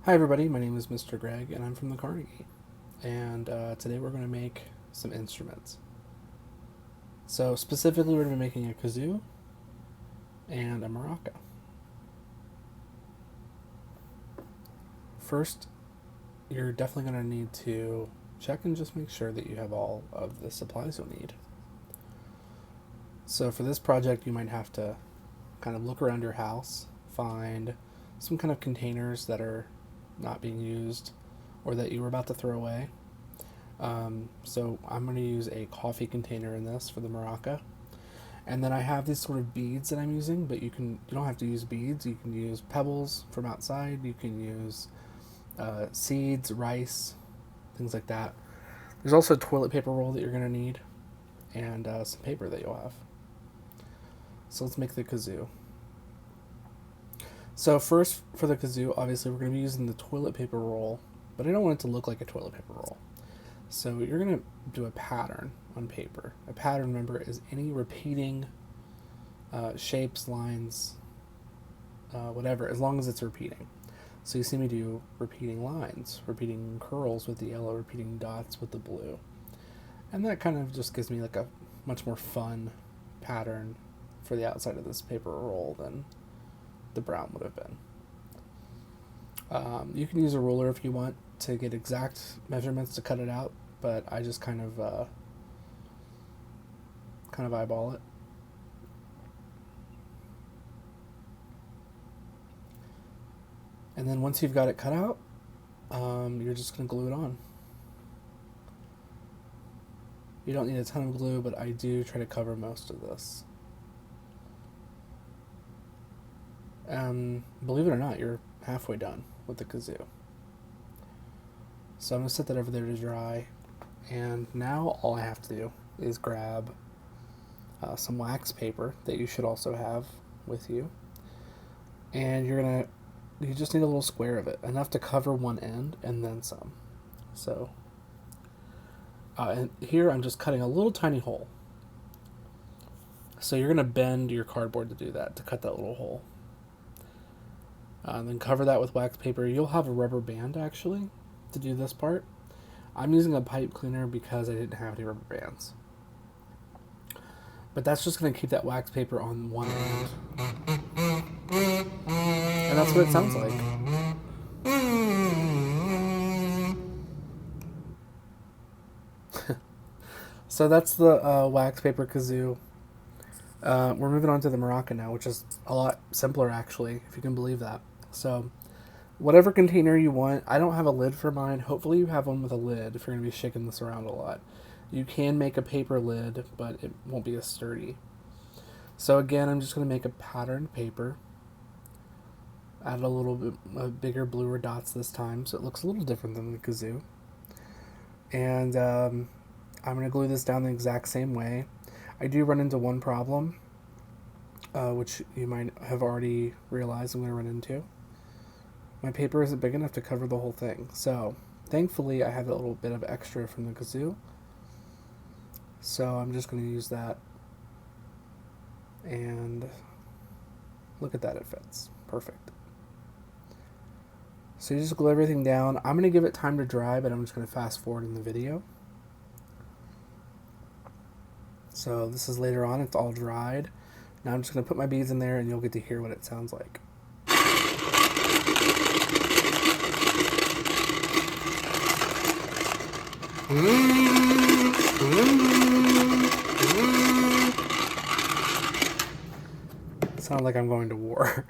Hi everybody, my name is Mr. Greg and I'm from the Carnegie. And today we're going to make some instruments. So specifically we're going to be making a kazoo and a maraca. First, you're definitely going to need to check and just make sure that you have all of the supplies you'll need. So for this project you might have to kind of look around your house, find some kind of containers that are not being used or that you were about to throw away. So I'm going to use a coffee container in this for the maraca. And then I have these sort of beads that I'm using, but you don't have to use beads. You can use pebbles from outside. You can use seeds, rice, things like that. There's also a toilet paper roll that you're going to need and some paper that you'll have. So let's make the kazoo. So first, for the kazoo, obviously we're going to be using the toilet paper roll, but I don't want it to look like a toilet paper roll. So you're going to do a pattern on paper. A pattern, remember, is any repeating shapes, lines, whatever, as long as it's repeating. So you see me do repeating lines, repeating curls with the yellow, repeating dots with the blue. And that kind of just gives me like a much more fun pattern for the outside of this paper roll than the brown would have been. You can use a ruler if you want to get exact measurements to cut it out, but I just kind of eyeball it. And then once you've got it cut out, you're just going to glue it on. You don't need a ton of glue, but I do try to cover most of this. Believe it or not, you're halfway done with the kazoo. So I'm going to set that over there to dry, and now all I have to do is grab some wax paper that you should also have with you, and you just need a little square of it, enough to cover one end and then some. So and here I'm just cutting a little tiny hole. So you're going to bend your cardboard to do that, to cut that little hole. Then cover that with wax paper. You'll have a rubber band actually to do this part. I'm using a pipe cleaner because I didn't have any rubber bands. But that's just going to keep that wax paper on one end. And that's what it sounds like. So that's the wax paper kazoo. We're moving on to the maraca now, which is a lot simpler actually, if you can believe that. So whatever container you want. I don't have a lid for mine. Hopefully you have one with a lid if you're going to be shaking this around a lot. You can make a paper lid, but it won't be as sturdy. So again, I'm just going to make a patterned paper. Add a little bit bigger, bluer dots this time, so it looks a little different than the kazoo. And I'm going to glue this down the exact same way. I do run into one problem, which you might have already realized I'm going to run into. My paper isn't big enough to cover the whole thing. So, thankfully, I have a little bit of extra from the kazoo. So, I'm just going to use that. And look at that, it fits. Perfect. So, you just glue everything down. I'm going to give it time to dry, but I'm just going to fast forward in the video. So, this is later on. It's all dried. Now, I'm just going to put my beads in there, and you'll get to hear what it sounds like. Sound like I'm going to war.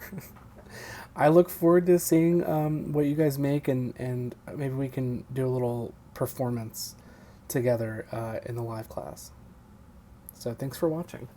I look forward to seeing what you guys make, and maybe we can do a little performance together in the live class. So thanks for watching.